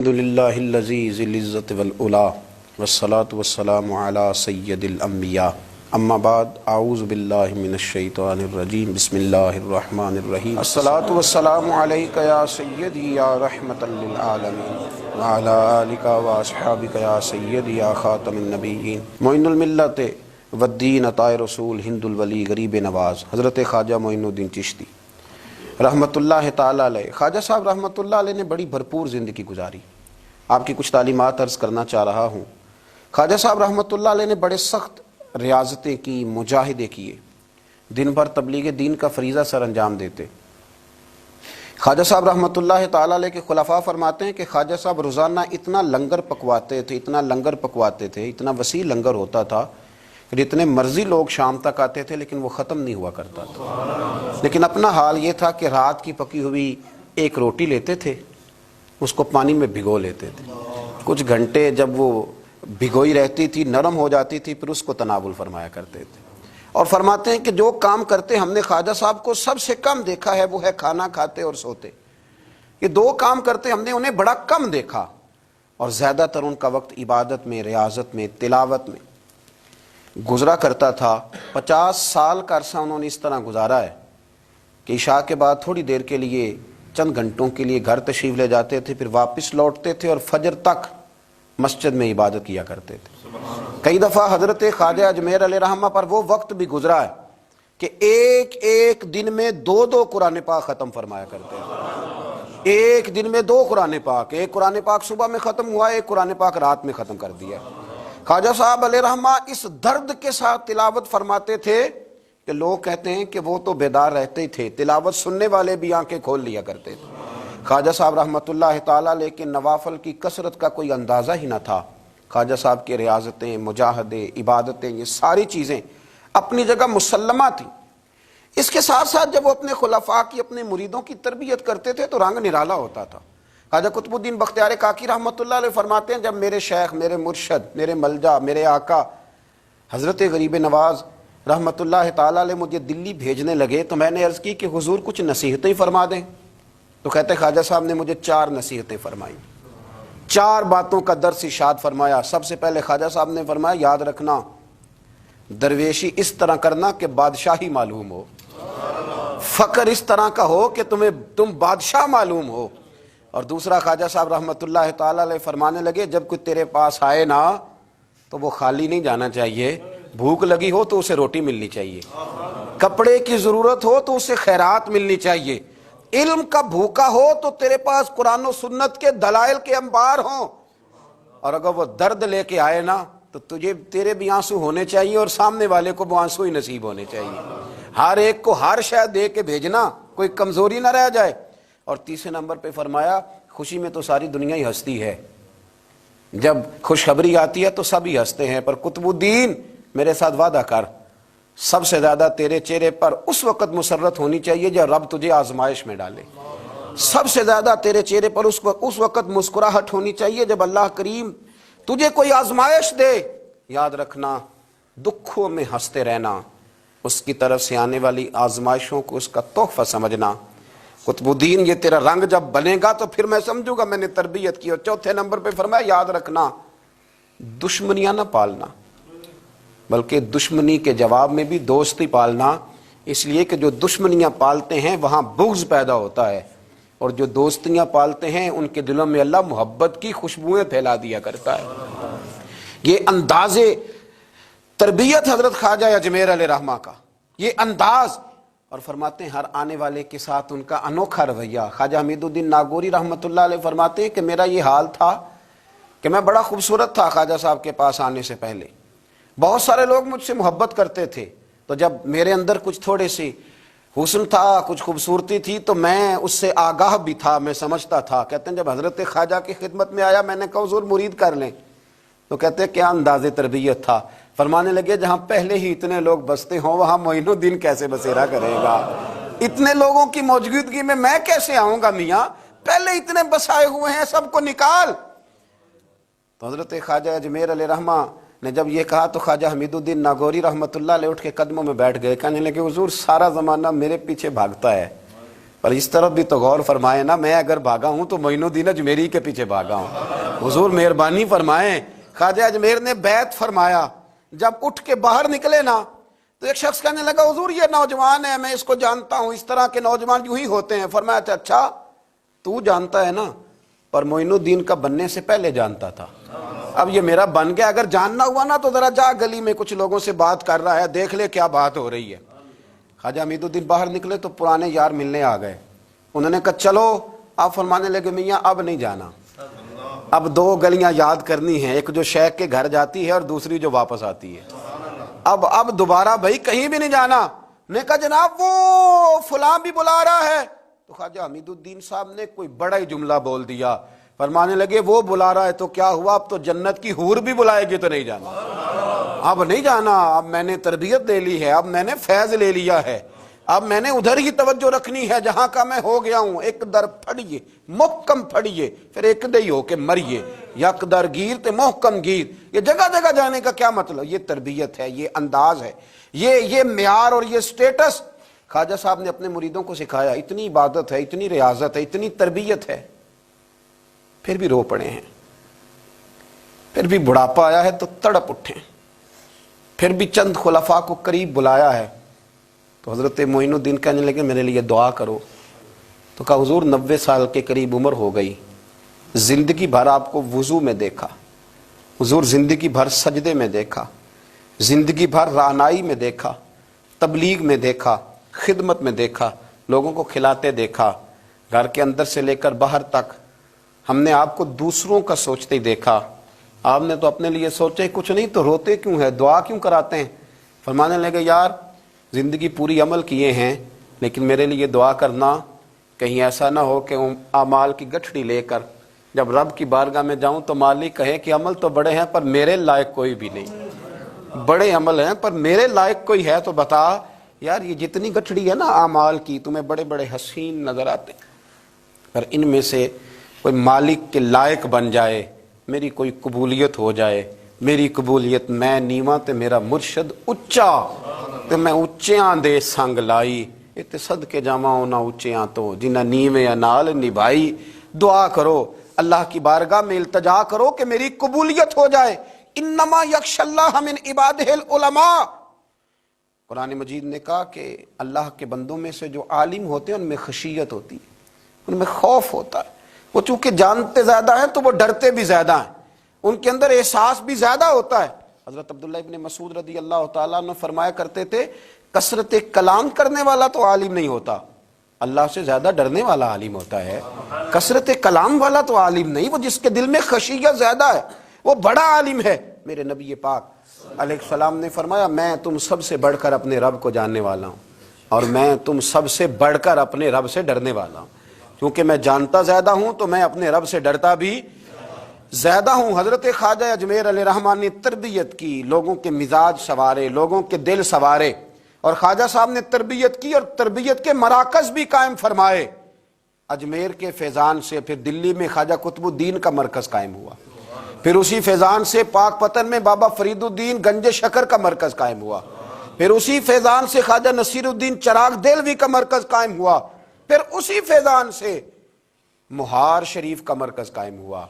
الحمدللہ الذی ذی العزت والعلا والصلاة والسلام علی سید الانبیاء اما بعد اعوذ باللہ من الشیطان الرجیم بسم اللہ الرحمن الرحیم الصلاة والسلام علیک یا سیدی یا رحمتا للعالمین وعلی آلک واصحابک یا سیدی یا خاتم النبیین معین الملت والدین عطائے رسول ہند الولی غریب نواز حضرت خواجہ معین الدین چشتی رحمت اللہ تعالیٰ علیہ۔ خواجہ صاحب رحمت اللہ علیہ نے بڑی بھرپور زندگی گزاری۔ آپ کی کچھ تعلیمات عرض کرنا چاہ رہا ہوں۔ خواجہ صاحب رحمت اللہ علیہ نے بڑے سخت ریاضتیں کی، مجاہدے کیے، دن بھر تبلیغ دین کا فریضہ سر انجام دیتے۔ خواجہ صاحب رحمت اللہ تعالیٰ علیہ کے خلفاء فرماتے ہیں کہ خواجہ صاحب روزانہ اتنا لنگر پکواتے تھے، اتنا وسیع لنگر ہوتا تھا کہ جتنے مرضی لوگ شام تک آتے تھے لیکن وہ ختم نہیں ہوا کرتا تھا۔ لیکن اپنا حال یہ تھا کہ رات کی پکی ہوئی ایک روٹی لیتے تھے، اس کو پانی میں بھگو لیتے تھے، کچھ گھنٹے جب وہ بھگوئی رہتی تھی نرم ہو جاتی تھی پھر اس کو تناول فرمایا کرتے تھے۔ اور فرماتے ہیں کہ جو کام کرتے ہم نے خواجہ صاحب کو سب سے کم دیکھا ہے وہ ہے کھانا کھاتے اور سوتے۔ یہ دو کام کرتے ہم نے انہیں بڑا کم دیکھا، اور زیادہ تر ان کا وقت عبادت میں، ریاضت میں، تلاوت میں گزرا کرتا تھا۔ 50 سال کا عرصہ انہوں نے اس طرح گزارا ہے کہ عشاء کے بعد تھوڑی دیر کے لیے چند گھنٹوں کے لیے گھر تشریف لے جاتے تھے، پھر واپس لوٹتے تھے اور فجر تک مسجد میں عبادت کیا کرتے تھے۔ کئی دفعہ حضرت خواجہ اجمیر علیہ رحمہ پر وہ وقت بھی گزرا ہے کہ ایک دن میں 2 قرآن پاک ختم فرمایا کرتے ہیں۔ ایک دن میں 2 قرآن پاک، ایک قرآن پاک صبح میں ختم ہوا، ایک قرآن پاک رات میں ختم کر دیا۔ خواجہ صاحب علیہ رحمہ اس درد کے ساتھ تلاوت فرماتے تھے کہ لوگ کہتے ہیں کہ وہ تو بیدار رہتے ہی تھے، تلاوت سننے والے بھی آنکھیں کھول لیا کرتے تھے۔ خواجہ صاحب رحمت اللہ تعالیٰ لیکن نوافل کی کثرت کا کوئی اندازہ ہی نہ تھا۔ خواجہ صاحب کی ریاضتیں، مجاہدے، عبادتیں، یہ ساری چیزیں اپنی جگہ مسلمہ تھیں۔ اس کے ساتھ ساتھ جب وہ اپنے خلفاء کی، اپنے مریدوں کی تربیت کرتے تھے تو رنگ نرالا ہوتا تھا۔ خواجہ قطب الدین بختیار کاکی رحمت اللہ علیہ فرماتے ہیں جب میرے شیخ، میرے مرشد، میرے ملجا، میرے آقا حضرت غریب نواز رحمت اللہ تعالیٰ علیہ مجھے دلی بھیجنے لگے تو میں نے عرض کی کہ حضور کچھ نصیحتیں فرما دیں۔ تو کہتے خواجہ صاحب نے مجھے 4 نصیحتیں فرمائیں، 4 باتوں کا درس ارشاد فرمایا۔ سب سے پہلے خواجہ صاحب نے فرمایا یاد رکھنا درویشی اس طرح کرنا کہ بادشاہی معلوم ہو، فقر اس طرح کا ہو کہ تم بادشاہ معلوم ہو۔ اور دوسرا خواجہ صاحب رحمت اللہ تعالیٰ علیہ فرمانے لگے جب کوئی تیرے پاس آئے نا تو وہ خالی نہیں جانا چاہیے، بھوک لگی ہو تو اسے روٹی ملنی چاہیے، کپڑے کی ضرورت ہو تو اسے خیرات ملنی چاہیے، علم کا بھوکا ہو تو تیرے پاس قرآن و سنت کے دلائل کے انبار ہوں، اور اگر وہ درد لے کے آئے نا تو تیرے بھی آنسو ہونے چاہیے اور سامنے والے کو وہ آنسو ہی نصیب ہونے چاہیے۔ ہر ایک کو ہر شے دے کے بھیجنا، کوئی کمزوری نہ رہ جائے۔ اور تیسرے نمبر پہ فرمایا خوشی میں تو ساری دنیا ہی ہنستی ہے، جب خوشخبری آتی ہے تو سب ہی ہنستے ہیں، پر قطب الدین میرے ساتھ وعدہ کر سب سے زیادہ تیرے چہرے پر اس وقت مسرت ہونی چاہیے جب رب تجھے آزمائش میں ڈالے، سب سے زیادہ تیرے چہرے پر اس وقت مسکراہٹ ہونی چاہیے جب اللہ کریم تجھے کوئی آزمائش دے۔ یاد رکھنا دکھوں میں ہنستے رہنا، اس کی طرف سے آنے والی آزمائشوں کو اس کا تحفہ سمجھنا۔ قطب الدین یہ تیرا رنگ جب بنے گا تو پھر میں سمجھوں گا میں نے تربیت کی۔ اور چوتھے نمبر پہ فرمایا یاد رکھنا دشمنیاں نہ پالنا، بلکہ دشمنی کے جواب میں بھی دوستی پالنا، اس لیے کہ جو دشمنیاں پالتے ہیں وہاں بغض پیدا ہوتا ہے، اور جو دوستیاں پالتے ہیں ان کے دلوں میں اللہ محبت کی خوشبوئیں پھیلا دیا کرتا ہے۔ یہ انداز تربیت حضرت خواجہ اجمیر علیہ رحمہ کا، یہ انداز، اور فرماتے ہیں ہر آنے والے کے ساتھ ان کا انوکھا رویہ۔ خواجہ حمید الدین ناگوری رحمت اللہ علیہ فرماتے ہیں کہ میرا یہ حال تھا کہ میں بڑا خوبصورت تھا خواجہ صاحب کے پاس آنے سے پہلے، بہت سارے لوگ مجھ سے محبت کرتے تھے، تو جب میرے اندر کچھ تھوڑے سی حسن تھا، کچھ خوبصورتی تھی تو میں اس سے آگاہ بھی تھا، میں سمجھتا تھا۔ کہتے ہیں جب حضرت خواجہ کی خدمت میں آیا میں نے کہا حضور مرید کر لیں، تو کہتے ہیں کیا انداز تربیت تھا۔ فرمانے لگے جہاں پہلے ہی اتنے لوگ بستے ہوں وہاں معین الدین کیسے بسیرا کرے گا، اتنے لوگوں کی موجودگی میں کیسے آؤں گا میاں، پہلے اتنے بسائے ہوئے ہیں سب کو نکال۔ تو حضرت خواجہ اجمیر علیہ رحمہ نے جب یہ کہا تو خواجہ حمید الدین ناگوری رحمت اللہ علیہ اٹھ کے قدموں میں بیٹھ گئے، کہنے لگے حضور سارا زمانہ میرے پیچھے بھاگتا ہے، پر اس طرف بھی تو غور فرمائے نا، میں اگر بھاگا ہوں تو معین الدین اجمیری کے پیچھے بھاگا ہوں۔ حضور مہربانی فرمائیں، خواجہ اجمیر نے بیعت فرمایا، جب اٹھ کے باہر نکلے نا تو ایک شخص کہنے لگا حضور یہ نوجوان ہے، میں اس کو جانتا ہوں، اس طرح کے نوجوان یوں ہی ہوتے ہیں۔ فرمایا اچھا تو جانتا ہے نا، پر معین الدین کا بننے سے پہلے جانتا تھا، اب یہ میرا بن گیا، اگر جاننا ہوا نا تو ذرا جا گلی میں کچھ لوگوں سے بات کر رہا ہے، دیکھ لے کیا بات ہو رہی ہے۔ خواجہ حمید الدین باہر نکلے تو پرانے یار ملنے آ گئے، انہوں نے کہا چلو، آپ فرمانے لگے میاں اب نہیں جانا، اب دو گلیاں یاد کرنی ہیں، ایک جو شیخ کے گھر جاتی ہے اور دوسری جو واپس آتی ہے، اب دوبارہ بھائی کہیں بھی نہیں جانا۔ نے کہا جناب وہ فلاں بھی بلا رہا ہے، تو خواجہ حمید الدین صاحب نے کوئی بڑا ہی جملہ بول دیا، فرمانے لگے وہ بلا رہا ہے تو کیا ہوا، اب تو جنت کی حور بھی بلائے گی تو نہیں جانا، اب نہیں جانا، اب میں نے تربیت لے لی ہے، اب میں نے فیض لے لیا ہے، اب میں نے ادھر ہی توجہ رکھنی ہے جہاں کا میں ہو گیا ہوں۔ ایک در پھڑیے محکم پھڑیے، پھر ایک دئی ہو کے مریے، یک در گیر تے محکم گیر۔ یہ جگہ جگہ جانے کا کیا مطلب؟ یہ تربیت ہے، یہ انداز ہے، یہ معیار اور یہ سٹیٹس خواجہ صاحب نے اپنے مریدوں کو سکھایا۔ اتنی عبادت ہے، اتنی ریاضت ہے، اتنی تربیت ہے، پھر بھی رو پڑے ہیں، پھر بھی بڑھاپا آیا ہے تو تڑپ اٹھے، پھر بھی چند خلفاء کو قریب بلایا ہے تو حضرت معین الدین کہنے لگے میرے لیے دعا کرو۔ تو کہا حضور 90 سال کے قریب عمر ہو گئی، زندگی بھر آپ کو وضو میں دیکھا، حضور زندگی بھر سجدے میں دیکھا، زندگی بھر رعنائی میں دیکھا، تبلیغ میں دیکھا، خدمت میں دیکھا، لوگوں کو کھلاتے دیکھا، گھر کے اندر سے لے کر باہر تک ہم نے آپ کو دوسروں کا سوچتے ہی دیکھا، آپ نے تو اپنے لیے سوچے کچھ نہیں تو روتے کیوں ہے، دعا کیوں کراتے ہیں؟ فرمانے لگے یار زندگی پوری عمل کیے ہیں، لیکن میرے لیے دعا کرنا، کہیں ایسا نہ ہو کہ اعمال کی گٹھڑی لے کر جب رب کی بارگاہ میں جاؤں تو مالک کہے کہ عمل تو بڑے ہیں پر میرے لائق کوئی بھی نہیں، بڑے عمل ہیں پر میرے لائق کوئی ہے تو بتا۔ یار یہ جتنی گٹھڑی ہے نا اعمال کی، تمہیں بڑے بڑے حسین نظر آتے، پر ان میں سے کوئی مالک کے لائق بن جائے، میری کوئی قبولیت ہو جائے، میری قبولیت میں نیواں تے میرا مرشد اچا تے میں اچیاں دے سنگ لائی، اتے صدقے جاواں انہاں اچیاں تو جنہاں نیویں نال نبھائی۔ دعا کرو، اللہ کی بارگاہ میں التجا کرو کہ میری قبولیت ہو جائے۔ انما یخشی اللہ من عبادہ العلماء، قرآن مجید نے کہا کہ اللہ کے بندوں میں سے جو عالم ہوتے ہیں ان میں خشیت ہوتی ہے، ان میں خوف ہوتا ہے، وہ چونکہ جانتے زیادہ ہیں تو وہ ڈرتے بھی زیادہ ہیں، ان کے اندر احساس بھی زیادہ ہوتا ہے۔ حضرت عبداللہ ابن مسعود رضی اللہ تعالیٰ عنہ فرمایا کرتے تھے کثرت کلام کرنے والا تو عالم نہیں ہوتا، اللہ سے زیادہ ڈرنے والا عالم ہوتا ہے۔ کثرت کلام والا تو عالم نہیں، وہ جس کے دل میں خشیت زیادہ ہے وہ بڑا عالم ہے۔ میرے نبی پاک علیہ السلام نے فرمایا میں تم سب سے بڑھ کر اپنے رب کو جاننے والا ہوں اور میں تم سب سے بڑھ کر اپنے رب سے ڈرنے والا ہوں، کیونکہ میں جانتا زیادہ ہوں تو میں اپنے رب سے ڈرتا بھی زیادہ ہوں۔ حضرت خواجہ اجمیر علیہ رحمان نے تربیت کی، لوگوں کے مزاج سوارے، لوگوں کے دل سوارے، اور خواجہ صاحب نے تربیت کی اور تربیت کے مراکز بھی قائم فرمائے۔ اجمیر کے فیضان سے پھر دلی میں خواجہ قطب الدین کا مرکز قائم ہوا، پھر اسی فیضان سے پاک پتن میں بابا فرید الدین گنج شکر کا مرکز قائم ہوا، پھر اسی فیضان سے خواجہ نصیر الدین چراغ دہلوی کا مرکز قائم ہوا، پھر اسی فیضان سے مہار شریف کا مرکز قائم ہوا،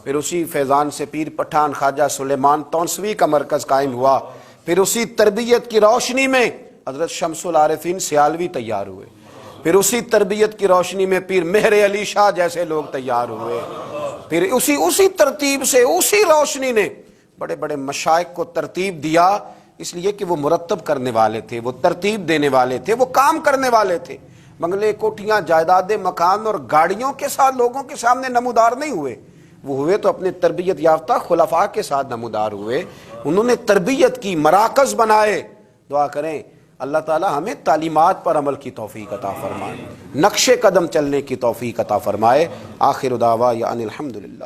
پھر اسی فیضان سے پیر پٹھان خواجہ سلیمان تونسوی کا مرکز قائم ہوا، پھر اسی تربیت کی روشنی میں حضرت شمس العارفین سیالوی تیار ہوئے، پھر اسی تربیت کی روشنی میں پیر مہر علی شاہ جیسے لوگ تیار ہوئے، پھر اسی ترتیب سے اسی روشنی نے بڑے بڑے مشائخ کو ترتیب دیا، اس لیے کہ وہ مرتب کرنے والے تھے، وہ ترتیب دینے والے تھے، وہ کام کرنے والے تھے۔ بنگلے کوٹھیاں جائیدادیں مکان اور گاڑیوں کے ساتھ لوگوں کے سامنے نمودار نہیں ہوئے، وہ ہوئے تو اپنے تربیت یافتہ خلفاء کے ساتھ نمودار ہوئے، انہوں نے تربیت کی، مراکز بنائے۔ دعا کریں اللہ تعالی ہمیں تعلیمات پر عمل کی توفیق عطا فرمائے، نقش قدم چلنے کی توفیق عطا فرمائے۔ آخر دعوانا ان الحمدللہ۔